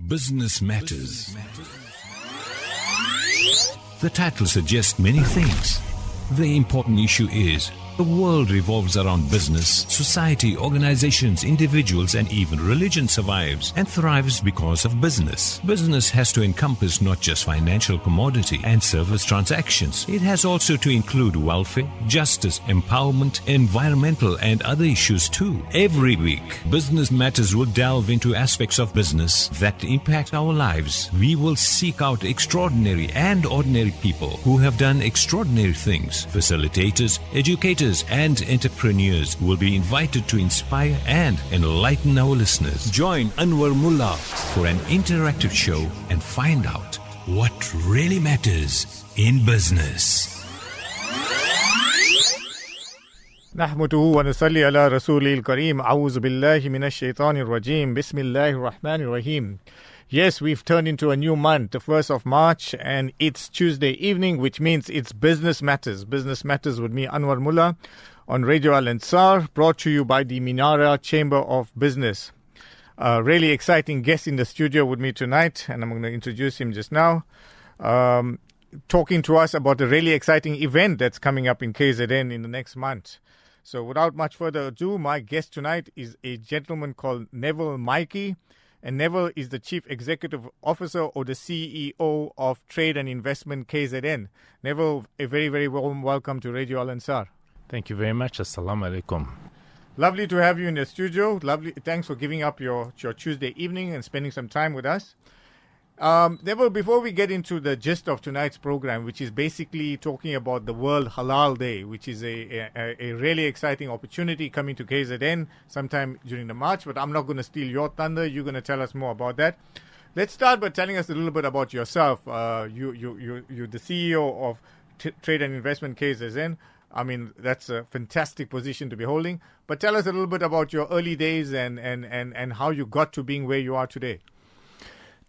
Business Matters. The title suggests many things. The important issue is the world revolves around business, society, organizations, individuals, and even religion survives and thrives because of business. Business has to encompass not just financial commodity and service transactions. It has also to include welfare, justice, empowerment, environmental, and other issues too. Every week, Business Matters will delve into aspects of business that impact our lives. We will seek out extraordinary and ordinary people who have done extraordinary things. Facilitators, educators, and entrepreneurs will be invited to inspire and enlighten our listeners. Join Anwar Mullah for an interactive show and find out what really matters in business. نحمده ونصلي على رسوله الكريم أعوذ بالله من الشيطان الرجيم بسم الله الرحمن الرحيم. Yes, we've turned into a new month, the 1st of March, and it's Tuesday evening, which means it's Business Matters. Business Matters with me, Anwar Mullah, on Radio Al Ansar, brought to you by the Minara Chamber of Business. A really exciting guest in the studio with me tonight, and I'm going to introduce him just now. Talking to us about a really exciting event that's coming up in KZN in the next month. So without much further ado, my guest tonight is a gentleman called Neville Matjie. And Neville is the Chief Executive Officer or the CEO of Trade and Investment KZN. Neville, a very, very warm welcome to Radio Al Ansar. Thank you very much. Assalamu alaikum. Lovely to have you in the studio. Lovely. Thanks for giving up your Tuesday evening and spending some time with us. Neville, before we get into the gist of tonight's program, which is basically talking about the World Halaal Day, which is a really exciting opportunity coming to KZN sometime during the March, but I'm not going to steal your thunder. You're going to tell us more about that. Let's start by telling us a little bit about yourself. You're the CEO of Trade and Investment KZN. I mean, that's a fantastic position to be holding. But tell us a little bit about your early days and how you got to being where you are today.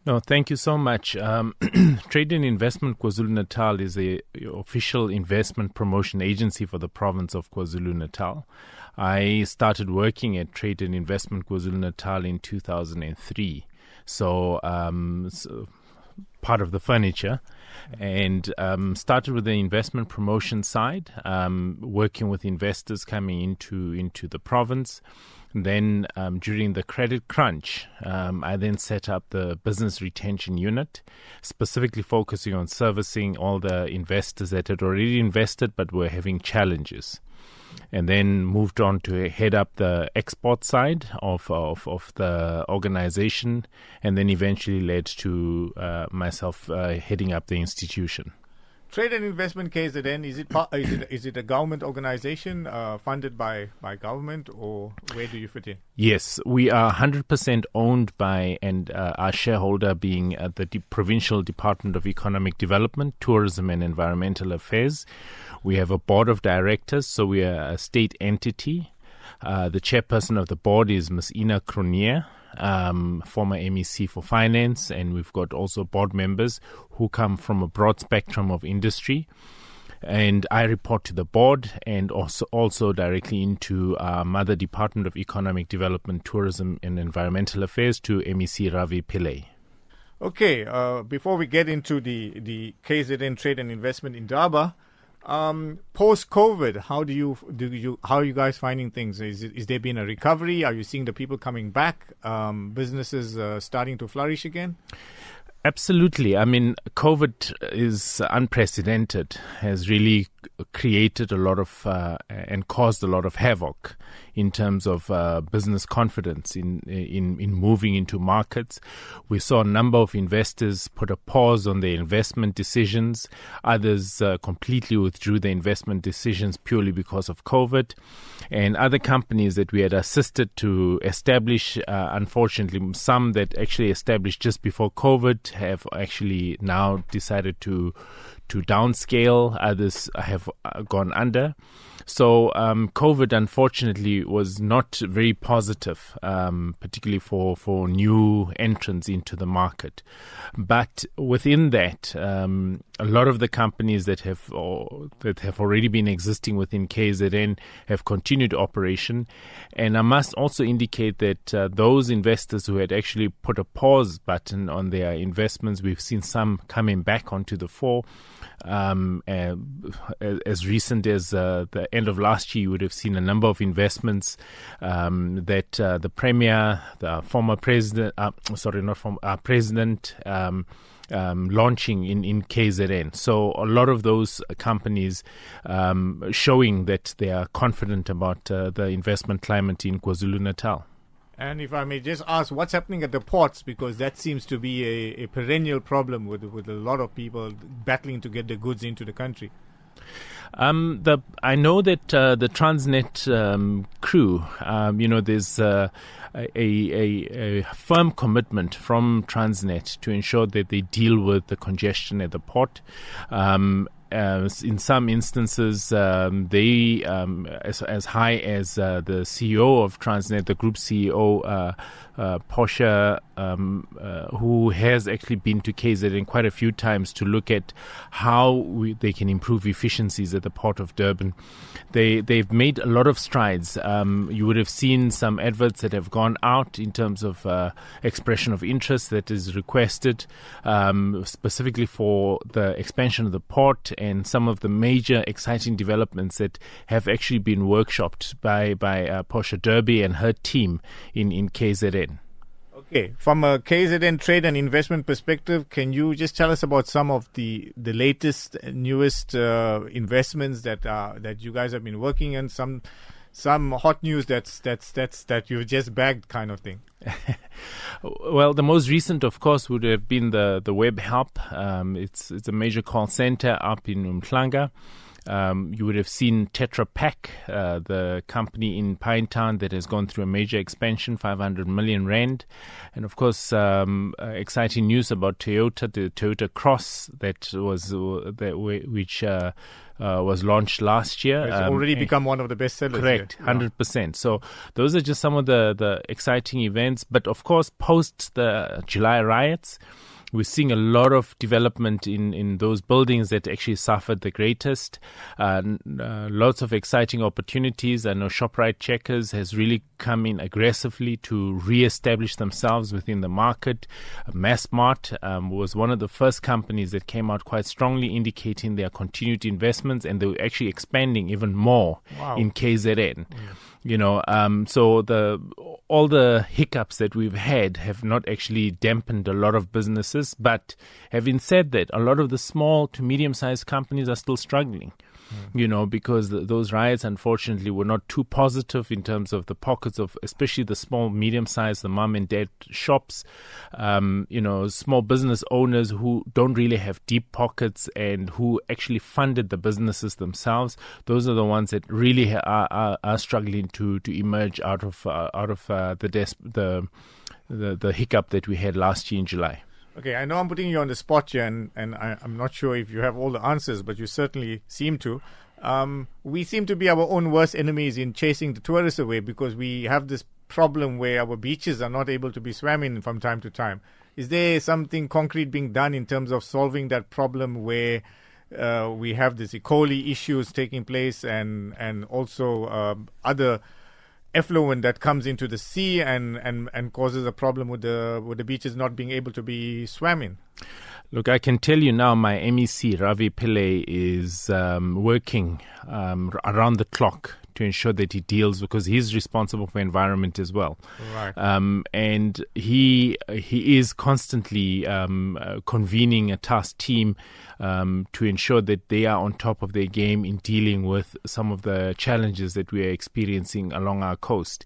No, thank you so much. Trade and Investment KwaZulu-Natal is the official investment promotion agency for the province of KwaZulu-Natal. I started working at Trade and Investment KwaZulu-Natal in 2003. So part of the furniture, and started with the investment promotion side, working with investors coming into the province. Then during the credit crunch, I then set up the business retention unit, specifically focusing on servicing all the investors that had already invested but were having challenges. And then moved on to head up the export side of the organization, and then eventually led to myself heading up the institution. Trade and Investment KZN, is it a government organization funded by government, or where do you fit in? Yes, we are 100% owned by, and our shareholder being the Provincial Department of Economic Development, Tourism and Environmental Affairs. We have a board of directors, so we are a state entity. The chairperson of the board is Ms. Ina Cronier, former MEC for Finance, and we've got also board members who come from a broad spectrum of industry. And I report to the board and also directly into our mother Department of Economic Development, Tourism and Environmental Affairs, to MEC Ravi Pillay. Okay, before we get into the KZN Trade and Investment in Indaba, post-COVID, how are you guys finding things? Is there been a recovery? Are you seeing the people coming back? Businesses starting to flourish again? Absolutely. I mean, COVID is unprecedented, has really created a lot of and caused a lot of havoc in terms of business confidence in moving into markets. We saw a number of investors put a pause on their investment decisions. Others completely withdrew their investment decisions purely because of COVID. And other companies that we had assisted to establish, unfortunately, some that actually established just before COVID have actually now decided to downscale. Others have gone under. So COVID, unfortunately, was not very positive, particularly for new entrants into the market. But within that, A lot of the companies that have already been existing within KZN have continued operation. And I must also indicate that those investors who had actually put a pause button on their investments, we've seen some coming back onto the fore. As recent as the end of last year, you would have seen a number of investments that the Premier, the former President, President, launching in KZN. So a lot of those companies showing that they are confident about the investment climate in KwaZulu-Natal. And if I may just ask, what's happening at the ports? Because that seems to be a perennial problem with a lot of people battling to get the goods into the country. I know that the Transnet crew, there's a firm commitment from Transnet to ensure that they deal with the congestion at the port. In some instances, they, as high as the CEO of Transnet, the group CEO, Portia, who has actually been to KZN quite a few times to look at how they can improve efficiencies at the Port of Durban. They've made a lot of strides. You would have seen some adverts that have gone out in terms of expression of interest that is requested, specifically for the expansion of the port and some of the major exciting developments that have actually been workshopped by Portia Derby and her team in KZN. Okay, from a KZN trade and investment perspective, can you just tell us about some of the latest, newest investments that you guys have been working on? Some hot news that you've just bagged, kind of thing. Well, the most recent, of course, would have been the Web Help. It's a major call center up in Umhlanga. You would have seen Tetra Pak, the company in Pinetown that has gone through a major expansion, 500 million rand. And of course, exciting news about Toyota, the Toyota Cross which was launched last year. It's already become one of the best sellers. Correct, here. 100%. So those are just some of the exciting events. But of course, post the July riots, we're seeing a lot of development in those buildings that actually suffered the greatest. Lots of exciting opportunities. I know ShopRite Checkers has really come in aggressively to re-establish themselves within the market. Massmart was one of the first companies that came out quite strongly indicating their continued investments, and they were actually expanding even more in KZN. So all the hiccups that we've had have not actually dampened a lot of businesses. But having said that, a lot of the small to medium-sized companies are still struggling, because those riots, unfortunately, were not too positive in terms of the pockets of, especially the small, medium-sized, the mom and dad shops, small business owners who don't really have deep pockets and who actually funded the businesses themselves. Those are the ones that really are struggling to emerge out of the hiccup that we had last year in July. Okay, I know I'm putting you on the spot here, and I'm not sure if you have all the answers, but you certainly seem to. We seem to be our own worst enemies in chasing the tourists away, because we have this problem where our beaches are not able to be swam in from time to time. Is there something concrete being done in terms of solving that problem where we have this E. coli issues taking place and also other effluent that comes into the sea and causes a problem with the beaches not being able to be swam in? Look, I can tell you now, my MEC, Ravi Pillay, is working around the clock to ensure that he deals, because he's responsible for environment as well. Right. And he is constantly convening a task team to ensure that they are on top of their game in dealing with some of the challenges that we are experiencing along our coast.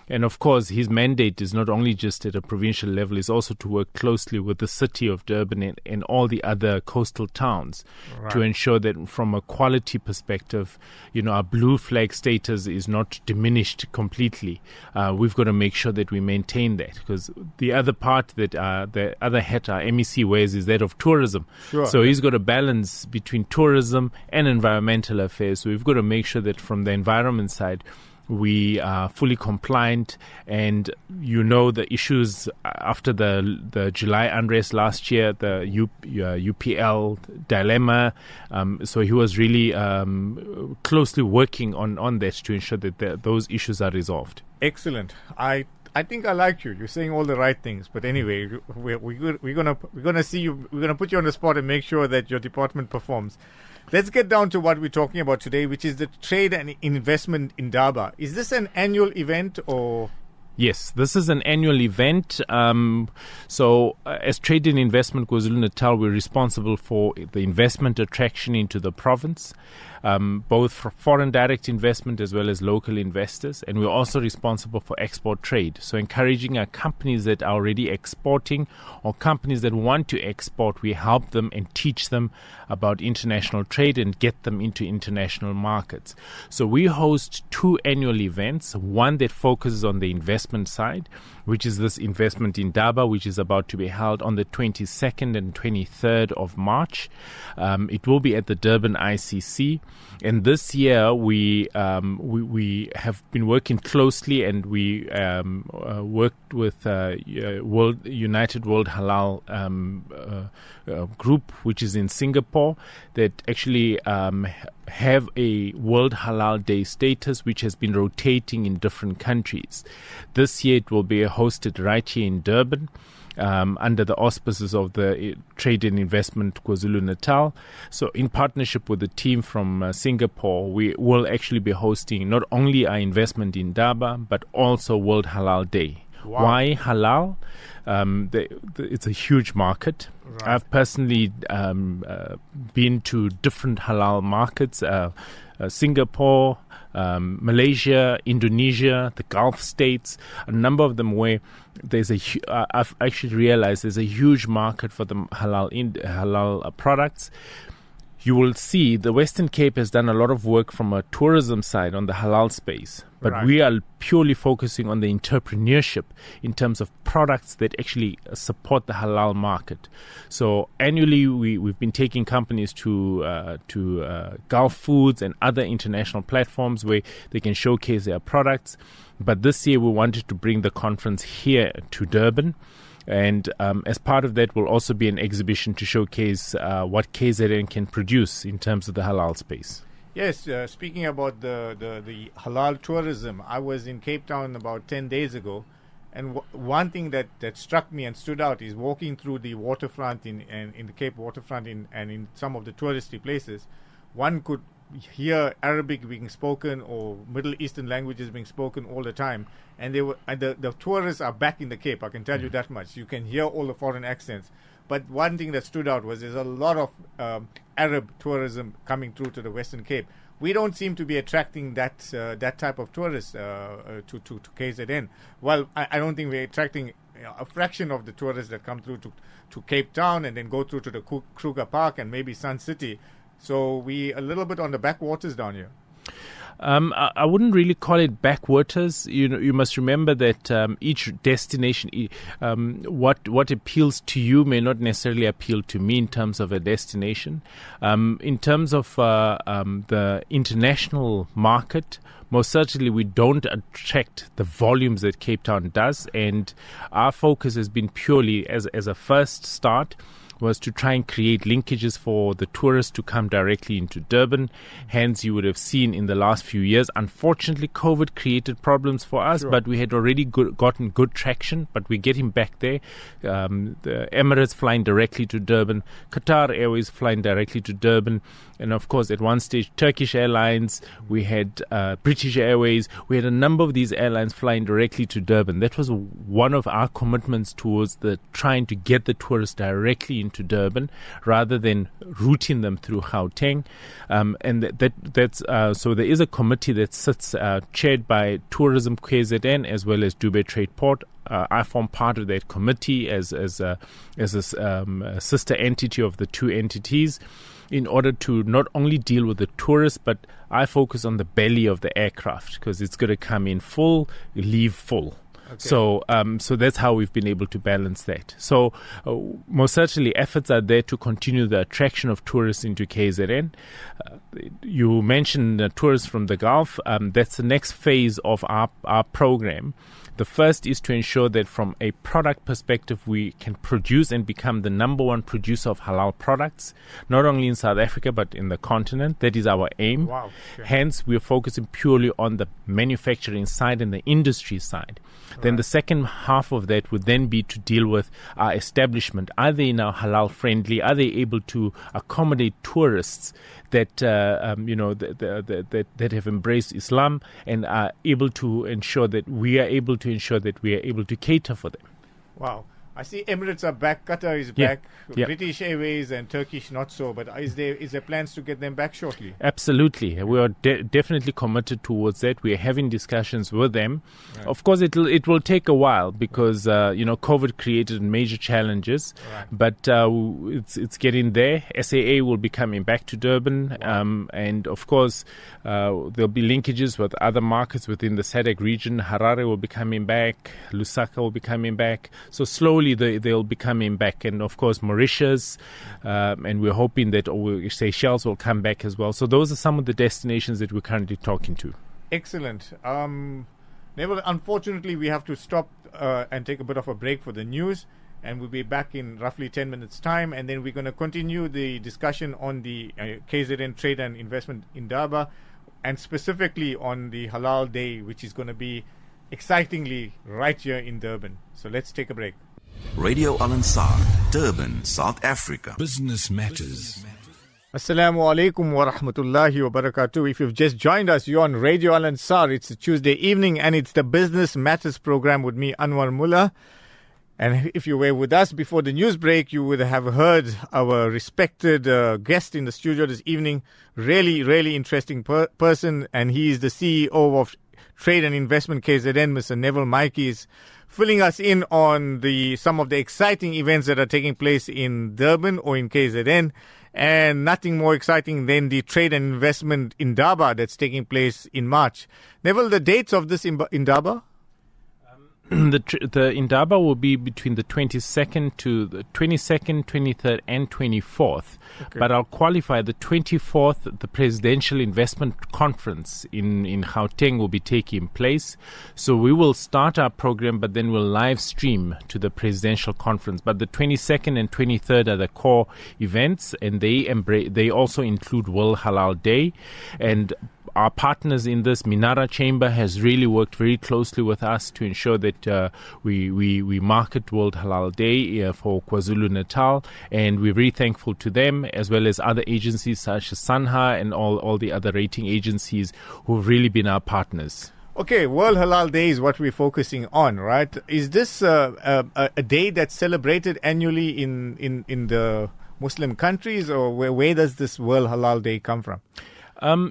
And of course, his mandate is not only just at a provincial level, it's also to work closely with the city of Durban and all the other coastal towns to ensure that from a quality perspective, our blue flag status is not diminished completely. We've got to make sure that we maintain that, because the other part that the other hat our MEC wears is that of tourism. Sure. So he's got a balance between tourism and environmental affairs. So we've got to make sure that from the environment side, We are fully compliant, and the issues after the July unrest last year, the UPL dilemma. So he was really closely working on that to ensure that those issues are resolved. Excellent. I think I like you. You're saying all the right things. But anyway, we're gonna see you. We're gonna put you on the spot and make sure that your department performs. Let's get down to what we're talking about today, which is the Trade and Investment Indaba. Is this an annual event or? Yes, this is an annual event. As Trade and Investment KwaZulu-Natal, we're responsible for the investment attraction into the province, both for foreign direct investment as well as local investors. And we're also responsible for export trade. So encouraging our companies that are already exporting or companies that want to export, we help them and teach them about international trade and get them into international markets. So we host 2 annual events, one that focuses on the investment side, which is this investment in Indaba, which is about to be held on the 22nd and 23rd of March. It will be at the Durban ICC. And this year we have been working closely, and we worked with United World Halaal group, which is in Singapore, that actually have a World Halal Day status, which has been rotating in different countries. This year it will be hosted right here in Durban, under the auspices of the Trade and Investment KwaZulu-Natal. So in partnership with the team from Singapore, we will actually be hosting not only our investment in Indaba, but also World Halal Day. Wow. Why halal? It's a huge market. Right. I've personally been to different halal markets, Singapore, Malaysia, Indonesia, the Gulf states, a number of them where I've actually realized there's a huge market for the halal products. You will see the Western Cape has done a lot of work from a tourism side on the halal space, but right. We are purely focusing on the entrepreneurship in terms of products that actually support the halal market. So annually, we've been taking companies to Gulf Foods and other international platforms where they can showcase their products. But this year, we wanted to bring the conference here to Durban. And as part of that will also be an exhibition to showcase what KZN can produce in terms of the halal space. Yes, speaking about the halal tourism, I was in Cape Town about 10 days ago, and one thing that struck me and stood out is walking through the waterfront in the Cape waterfront and in some of the touristy places, one could hear Arabic being spoken or Middle Eastern languages being spoken all the time, and the tourists are back in the Cape. I can tell you that much. You can hear all the foreign accents. But one thing that stood out was there's a lot of Arab tourism coming through to the Western Cape. We don't seem to be attracting that type of tourists to KZN. Well, I don't think we're attracting a fraction of the tourists that come through to Cape Town and then go through to the Kruger Park and maybe Sun City. So we a little bit on the backwaters down here. I wouldn't really call it backwaters. You must remember that each destination, what appeals to you may not necessarily appeal to me in terms of a destination. In terms of the international market, most certainly we don't attract the volumes that Cape Town does, and our focus has been purely as a first start was to try and create linkages for the tourists to come directly into Durban. Hence, you would have seen in the last few years, unfortunately, COVID created problems for us, sure. But we had already gotten good traction, but we're getting back there. The Emirates flying directly to Durban, Qatar Airways flying directly to Durban, and of course, at one stage, Turkish Airlines, we had British Airways, we had a number of these airlines flying directly to Durban. That was one of our commitments towards trying to get the tourists directly into Durban rather than routing them through Gauteng. So there is a committee that sits chaired by Tourism KZN as well as Dubai Trade Port. I form part of that committee as a sister entity of the two entities, in order to not only deal with the tourists, but I focus on the belly of the aircraft because it's going to come in full, leave full. So that's how we've been able to balance that. So most certainly efforts are there to continue the attraction of tourists into KZN. You mentioned tourists from the Gulf. That's the next phase of our program. The first is to ensure that from a product perspective, we can produce and become the number one producer of halal products, not only in South Africa, but in the continent. That is our aim. Wow. Okay. Hence, we're focusing purely on the manufacturing side and the industry side. Right. Then the second half of that would then be to deal with our establishment. Are they now halal friendly? Are they able to accommodate tourists that that have embraced Islam and are able to ensure that we are able to cater for them? Wow. I see Emirates are back, Qatar is back, British Airways and Turkish not so, but is there plans to get them back shortly? Absolutely. We are definitely committed towards that. We are having discussions with them. Right. Of course, it will take a while because COVID created major challenges, but it's getting there. SAA will be coming back to Durban, and of course there'll be linkages with other markets within the SADC region. Harare will be coming back, Lusaka will be coming back. So slowly they'll be coming back, and of course Mauritius, and we're hoping that Seychelles will come back as well. So those are some of the destinations that we're currently talking to. Excellent. Neville, unfortunately we have to stop and take a bit of a break for the news, and we'll be back in roughly 10 minutes time, and then we're going to continue the discussion on the KZN Trade and Investment Indaba, and specifically on the Halal Day, which is going to be excitingly right here in Durban. So let's take a break. Radio Al Ansar, Durban, South Africa. Business Matters. Assalamu alaikum wa rahmatullahi wa barakatuh. If you've just joined us, you're on Radio Al Ansar. It's a Tuesday evening and it's the Business Matters program with me, Anwar Mullah. And if you were with us before the news break, you would have heard our respected guest in the studio this evening. Really, really interesting person. And he is the CEO of Trade and Investment KZN, Mr. Neville Matjie, is filling us in on some of the exciting events that are taking place in Durban or in KZN, and nothing more exciting than the Trade and Investment Indaba that's taking place in March. Neville, the dates of this Indaba? The Indaba will be between the 22nd to the 22nd, 23rd and 24th. Okay. But I'll qualify the 24th, the Presidential Investment Conference in Gauteng will be taking place. So we will start our program, but then we'll live stream to the Presidential Conference. But the 22nd and 23rd are the core events, and they also include World Halal Day. And our partners in this, Minara Chamber, has really worked very closely with us to ensure that we market World Halal Day for KwaZulu-Natal, and we're very thankful to them, as well as other agencies such as Sanha and all the other rating agencies who've really been our partners. Okay, World Halal Day is what we're focusing on, right? Is this a day that's celebrated annually in the Muslim countries, or where does this World Halal Day come from?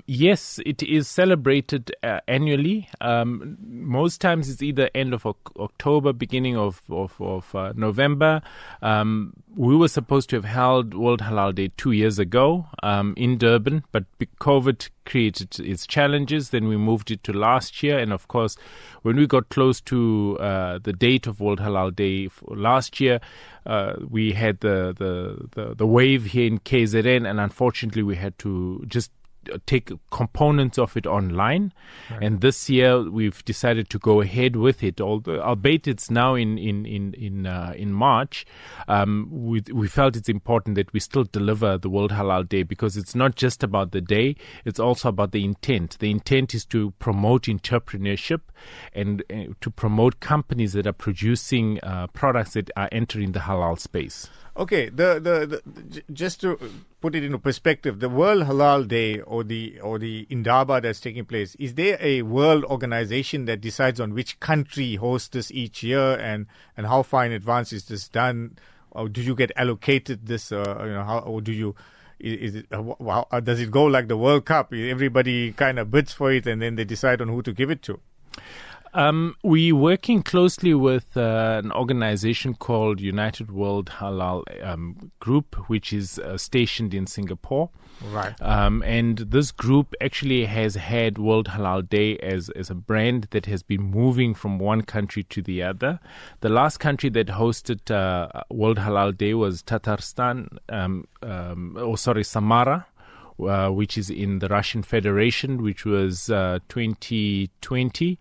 Yes, it is celebrated annually. Most times it's either end of October, beginning of November. We were supposed to have held World Halal Day 2 years ago in Durban, but COVID created its challenges. Then we moved it to last year. And of course, when we got close to the date of World Halal Day last year, we had the wave here in KZN, and unfortunately we had to just take components of it online. Right. And this year we've decided to go ahead with it, albeit it's now in March. We felt it's important that we still deliver the World Halal Day, because it's not just about the day, it's also about the intent. The intent is to promote entrepreneurship and to promote companies that are producing products that are entering the halal space. Okay, just to put it into perspective, the World Halal Day or the Indaba that's taking place, is there a world organization that decides on which country hosts this each year, and how far in advance is this done? Or do you get allocated this? How do you? Does it go like the World Cup? Everybody kind of bids for it, and then they decide on who to give it to. We're working closely with an organization called United World Halal Group, which is stationed in Singapore. Right. And this group actually has had World Halal Day as a brand that has been moving from one country to the other. The last country that hosted World Halal Day was Samara, which is in the Russian Federation, which was 2019,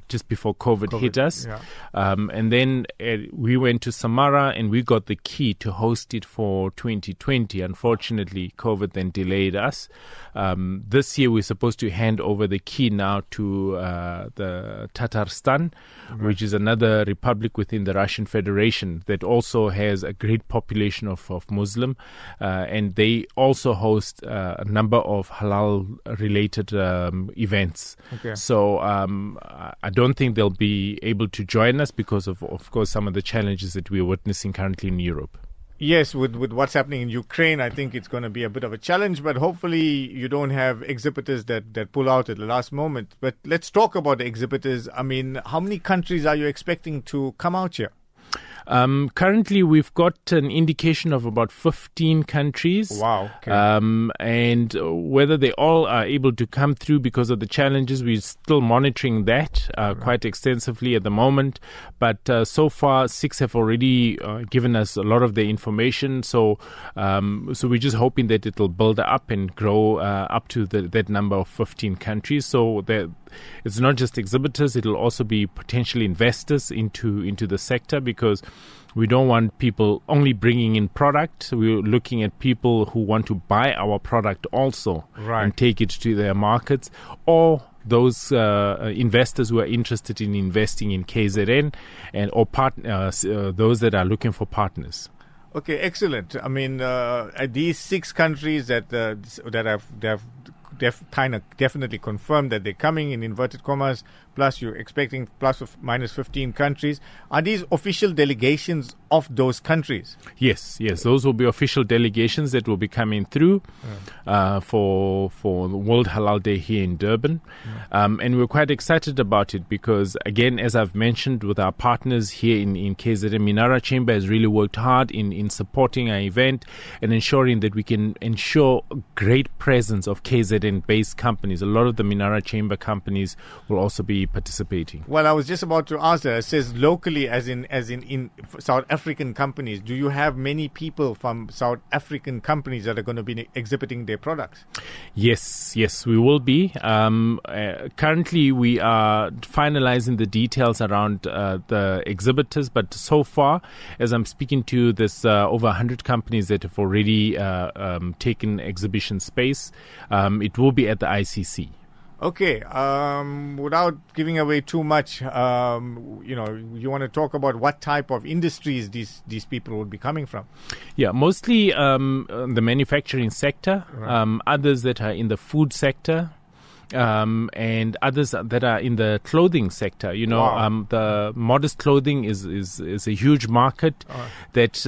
just before COVID hit us. Yeah. And then we went to Samara and we got the key to host it for 2020. Unfortunately, COVID then delayed us. This year, we're supposed to hand over the key now to the Tatarstan, which is another republic within the Russian Federation that also has a great population of Muslim. And they also host a number of halal-related events. Okay. So I don't think they'll be able to join us because of course, some of the challenges that we're witnessing currently in Europe. Yes, with what's happening in Ukraine, I think it's going to be a bit of a challenge, but hopefully you don't have exhibitors that pull out at the last moment. But let's talk about the exhibitors. I mean, how many countries are you expecting to come out here? Currently, we've got an indication of about 15 countries. Wow. Okay. And whether they all are able to come through because of the challenges, we're still monitoring that quite extensively at the moment. But so far, 6 have already given us a lot of the information. So we're just hoping that it'll build up and grow up to that number of 15 countries. So that it's not just exhibitors, it'll also be potential investors into the sector, because we don't want people only bringing in product. We're looking at people who want to buy our product also and take it to their markets, or those investors who are interested in investing in KZN or those that are looking for partners. Okay, excellent. I mean, these 6 countries that have definitely confirmed that they're coming, in inverted commas, plus you're expecting plus or minus 15 countries. Are these official delegations of those countries? Yes. Those will be official delegations that will be coming through for the World Halal Day here in Durban. And we're quite excited about it because, again, as I've mentioned with our partners here in KZN, Minara Chamber has really worked hard in supporting our event and ensuring that we can ensure great presence of KZN-based companies. A lot of the Minara Chamber companies will also be participating. Well, I was just about to ask that. It says locally, as in South African companies. Do you have many people from South African companies that are going to be exhibiting their products? Yes, we will be. Currently, we are finalizing the details around the exhibitors, but so far, as I'm speaking to you, there's over 100 companies that have already taken exhibition space. It will be at the ICC. Okay, without giving away too much, you want to talk about what type of industries these people will be coming from? Yeah, mostly the manufacturing sector, others that are in the food sector, and others that are in the clothing sector. The modest clothing is a huge market that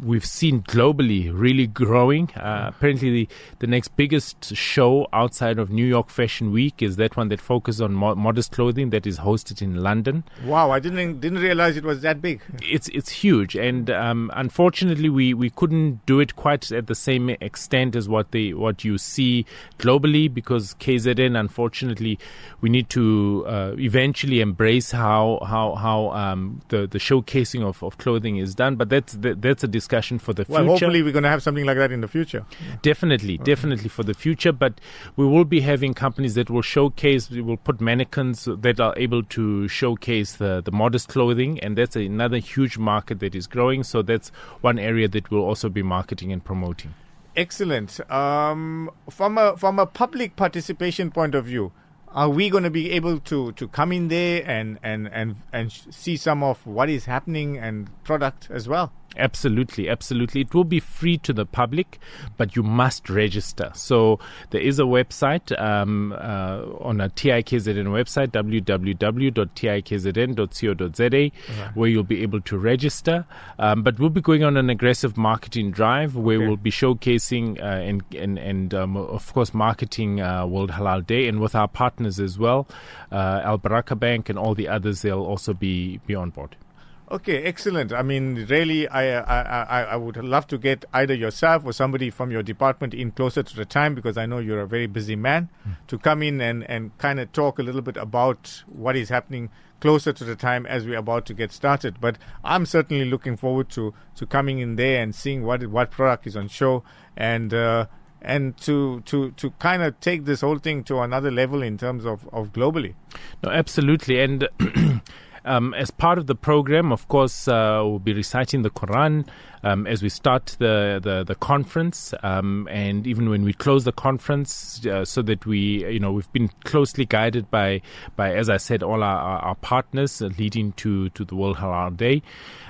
we've seen globally really growing. Apparently, the next biggest show outside of New York Fashion Week is that one that focuses on modest clothing that is hosted in London. Wow, I didn't realize it was that big. It's huge, and unfortunately, we couldn't do it quite at the same extent as what you see globally, because KZN, unfortunately, we need to eventually embrace how the showcasing of clothing is done. But that's a discussion for the future. Well, hopefully we're going to have something like that in the future. Definitely for the future. But we will be having companies that will showcase. We will put mannequins that are able to showcase the modest clothing, and that's another huge market that is growing. So that's one area that we'll also be marketing and promoting. Excellent. From a public participation point of view, are we going to be able to come in there and see some of what is happening and product as well? Absolutely. It will be free to the public, but you must register. So there is a website on a TIKZN website, www.tikzn.co.za, where you'll be able to register. But we'll be going on an aggressive marketing drive where we'll be showcasing and of course marketing World Halal Day, and with our partners as well, Al Baraka Bank and all the others, they'll also be on board. Okay, excellent. I mean, really, I would love to get either yourself or somebody from your department in closer to the time, because I know you're a very busy man, to come in and kind of talk a little bit about what is happening closer to the time as we're about to get started. But I'm certainly looking forward to coming in there and seeing what product is on show, and to kind of take this whole thing to another level in terms of globally. No, absolutely. And as part of the program, of course, we'll be reciting the Quran as we start the conference, and even when we close the conference, so that we've been closely guided by as I said, all our partners leading to the World Halal Day.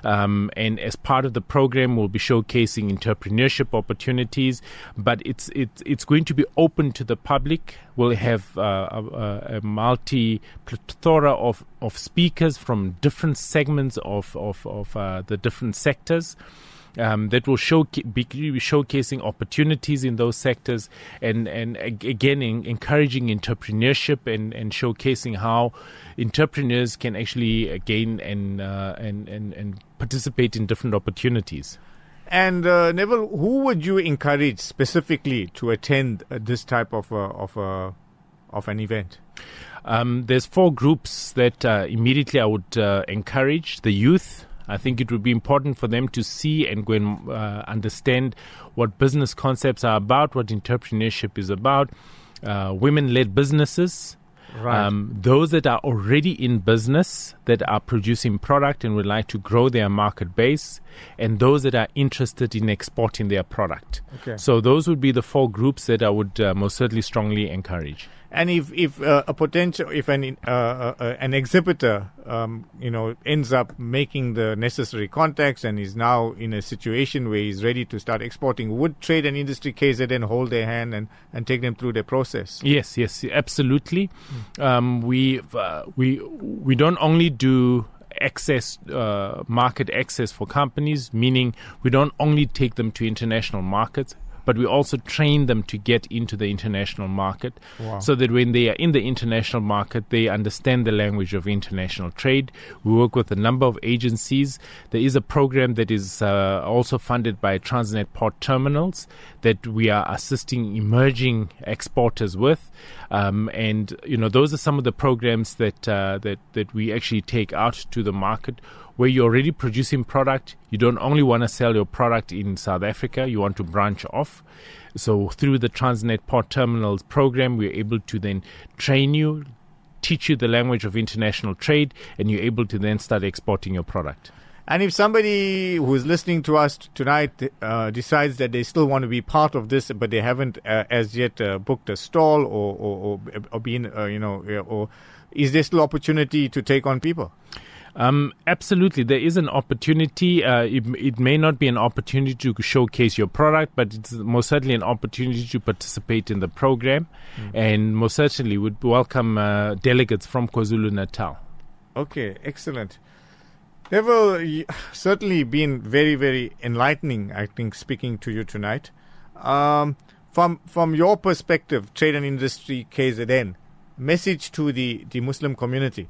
And as part of the program, we'll be showcasing entrepreneurship opportunities, but it's going to be open to the public. We'll have a multi-plethora of speakers from different segments of the different sectors. That will be showcasing opportunities in those sectors, and again encouraging entrepreneurship and showcasing how entrepreneurs can actually gain and participate in different opportunities. And Neville, who would you encourage specifically to attend this type of an event? There's 4 groups that immediately I would encourage. The youth. I think it would be important for them to see and go and understand what business concepts are about, what entrepreneurship is about, women-led businesses, those that are already in business, that are producing product and would like to grow their market base, and those that are interested in exporting their product. Okay. So those would be the 4 groups that I would most certainly strongly encourage. And if an exhibitor ends up making the necessary contacts and is now in a situation where he's ready to start exporting, would Trade and Industry KZN hold their hand and take them through their process? Yes, absolutely. We don't only do market access for companies, meaning we don't only take them to international markets, but we also train them to get into the international market. Wow. So that when they are in the international market, they understand the language of international trade. We work with a number of agencies. There is a program that is also funded by Transnet Port Terminals that we are assisting emerging exporters with. And those are some of the programs that we actually take out to the market, where you're already producing product. You don't only want to sell your product in South Africa, you want to branch off. So through the Transnet Port Terminals program, we're able to then train you, teach you the language of international trade, and you're able to then start exporting your product. And if somebody who's listening to us tonight decides that they still want to be part of this, but they haven't as yet booked a stall or been, or is there still opportunity to take on people? Absolutely. There is an opportunity. It may not be an opportunity to showcase your product, but it's most certainly an opportunity to participate in the program. And most certainly would welcome delegates from KwaZulu-Natal. Okay, excellent. Neville, certainly been very, very enlightening, I think, speaking to you tonight. From your perspective, Trade and Industry KZN, message to the Muslim community.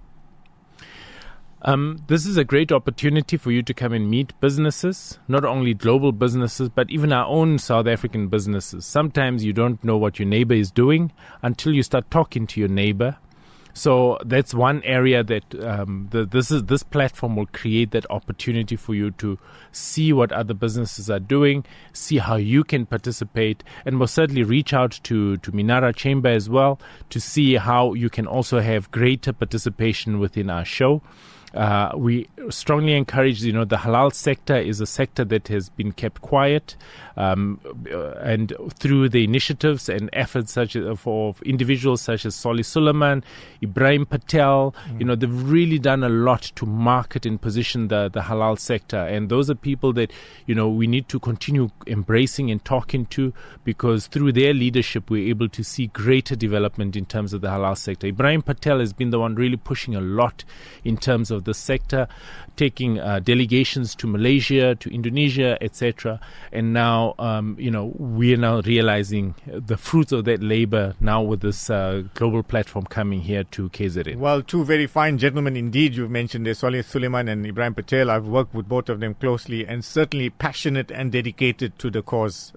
This is a great opportunity for you to come and meet businesses, not only global businesses, but even our own South African businesses. Sometimes you don't know what your neighbor is doing until you start talking to your neighbor. So that's one area that this platform will create that opportunity for you to see what other businesses are doing, see how you can participate, and most certainly reach out to Minara Chamber as well to see how you can also have greater participation within our show. We strongly encourage, the halal sector is a sector that has been kept quiet, and through the initiatives and efforts such as for individuals such as Solly Suleiman, Ibrahim Patel, they've really done a lot to market and position the halal sector. And those are people that, we need to continue embracing and talking to, because through their leadership, we're able to see greater development in terms of the halal sector. Ibrahim Patel has been the one really pushing a lot in terms of the sector, taking delegations to Malaysia, to Indonesia, etc. And now, we are now realizing the fruits of that labor now with this global platform coming here to KZN. Well, two very fine gentlemen indeed you've mentioned there, Solly Suleiman and Ibrahim Patel. I've worked with both of them closely, and certainly passionate and dedicated to the cause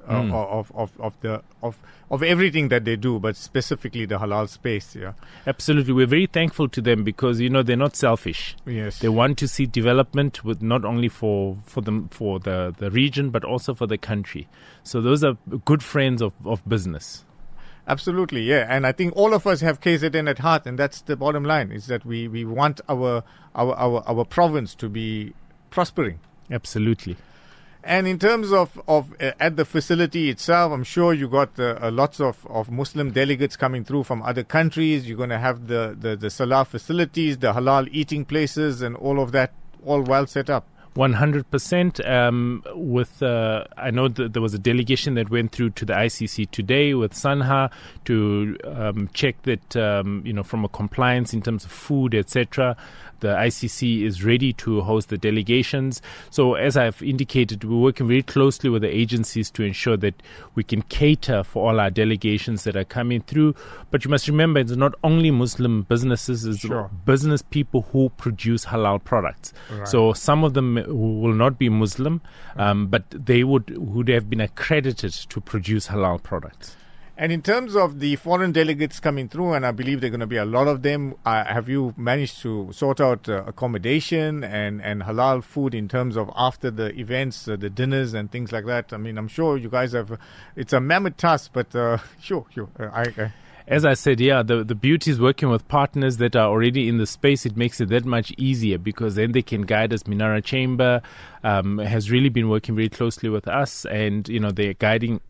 of everything that they do, but specifically the halal space. Yeah, absolutely. We're very thankful to them because they're not selfish. Yes, they want to see development with not only for the region but also for the country. So those are good friends of business. Absolutely, yeah. And I think all of us have KZN at heart, and that's the bottom line, is that we want our province to be prospering. Absolutely. And in terms of at the facility itself, I'm sure you got lots of Muslim delegates coming through from other countries. You're going to have the Salah facilities, the halal eating places, and all of that, all well set up. 100%. I know that there was a delegation that went through to the ICC today with Sanha to check that, from a compliance in terms of food, etc., the ICC is ready to host the delegations. So as I've indicated, we're working very closely with the agencies to ensure that we can cater for all our delegations that are coming through. But you must remember, it's not only Muslim businesses, it's business people who produce halal products. Right. So some of them will not be Muslim, but they would have been accredited to produce halal products. And in terms of the foreign delegates coming through, and I believe there are going to be a lot of them, have you managed to sort out accommodation and halal food in terms of after the events, the dinners and things like that? I mean, I'm sure you guys have, it's a mammoth task, but sure. As I said, the beauty is working with partners that are already in the space. It makes it that much easier because then they can guide us. Minara Chamber has really been working very closely with us, and they're guiding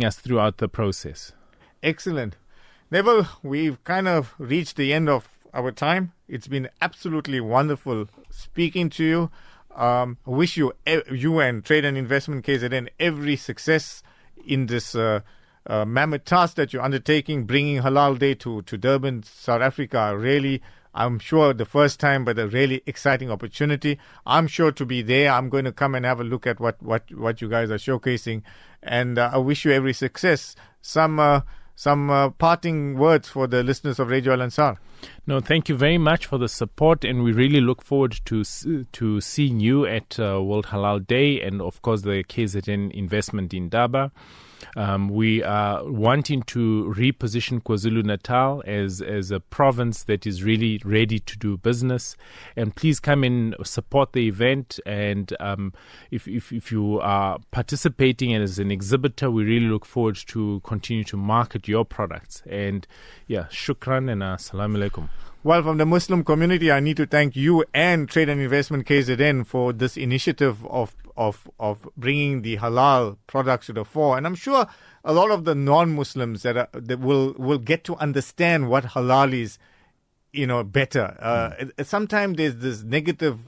us throughout the process. Excellent. Neville, we've kind of reached the end of our time. It's been absolutely wonderful speaking to you. I wish you and Trade and Investment KZN every success in this mammoth task that you're undertaking, bringing Halal Day to Durban, South Africa. Really, I'm sure the first time, but a really exciting opportunity. I'm sure to be there. I'm going to come and have a look at what you guys are showcasing, and I wish you every success. Some parting words for the listeners of Radio Al Ansar. No, thank you very much for the support, and we really look forward to seeing you at World Halal Day and, of course, the KZN investment in Indaba. We are wanting to reposition KwaZulu-Natal as a province that is really ready to do business. And please come and support the event. And if you are participating as an exhibitor, we really look forward to continue to market your products. And shukran and assalamu alaikum. Well, from the Muslim community, I need to thank you and Trade and Investment KZN for this initiative of bringing the halal products to the fore. And I'm sure a lot of the non-Muslims that will get to understand what halal is, better. Sometimes there's this negative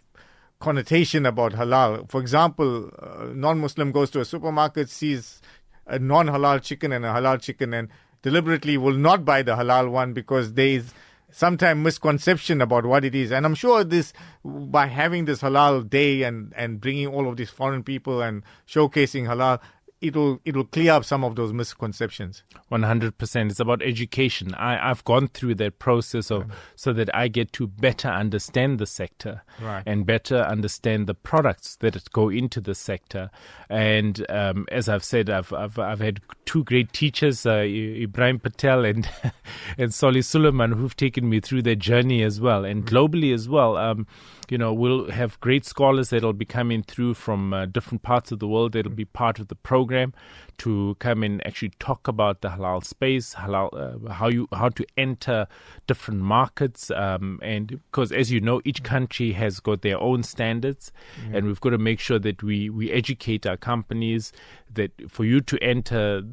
connotation about halal. For example, a non-Muslim goes to a supermarket, sees a non-halal chicken and a halal chicken, and deliberately will not buy the halal one because there is sometimes misconception about what it is. And I'm sure this, by having this halal day and bringing all of these foreign people and showcasing halal, it'll clear up some of those misconceptions. 100%. It's about education. I've gone through that process so that I get to better understand the sector and better understand the products that go into the sector. And as I've said, I've had two great teachers, Ibrahim Patel and Solly Suleiman, who've taken me through their journey as well, and globally as well. we'll have great scholars that'll be coming through from different parts of the world that'll be part of the program to come and actually talk about the halal space, how to enter different markets, and because as you know, each country has got their own standards, and we've got to make sure that we educate our companies that for you to enter.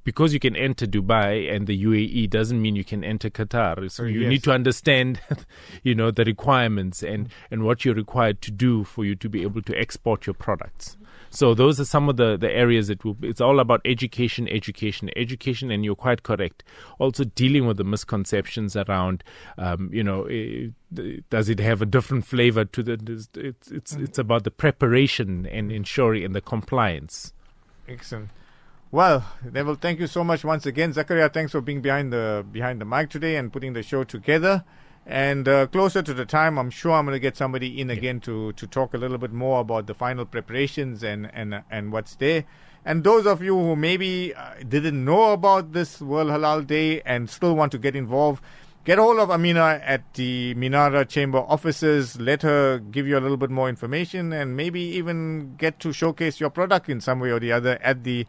Because you can enter Dubai and the UAE doesn't mean you can enter Qatar. So you need to understand, the requirements and what you're required to do for you to be able to export your products. So those are some of the areas it's all about education, and you're quite correct. Also dealing with the misconceptions around, does it have a different flavor to it's about the preparation and ensuring and the compliance. Excellent. Well, Neville, thank you so much once again. Zakaria, thanks for being behind the mic today and putting the show together. And closer to the time, I'm sure I'm going to get somebody in again to talk a little bit more about the final preparations and what's there. And those of you who maybe didn't know about this World Halal Day and still want to get involved, get hold of Amina at the Minara Chamber offices. Let her give you a little bit more information and maybe even get to showcase your product in some way or the other at the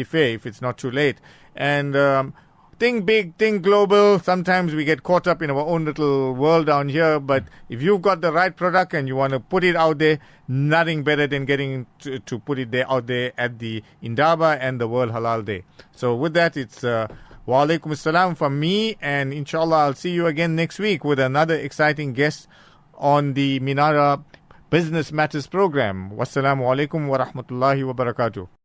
fair if it's not too late. And think big, think global. Sometimes we get caught up in our own little world down here. But if you've got the right product and you want to put it out there, nothing better than getting to put it out there at the Indaba and the World Halal Day. So with that, it's... Wa alaikum assalam from me, and inshallah I'll see you again next week with another exciting guest on the Minara Business Matters program. Wassalamu alaikum wa rahmatullahi wa barakatuh.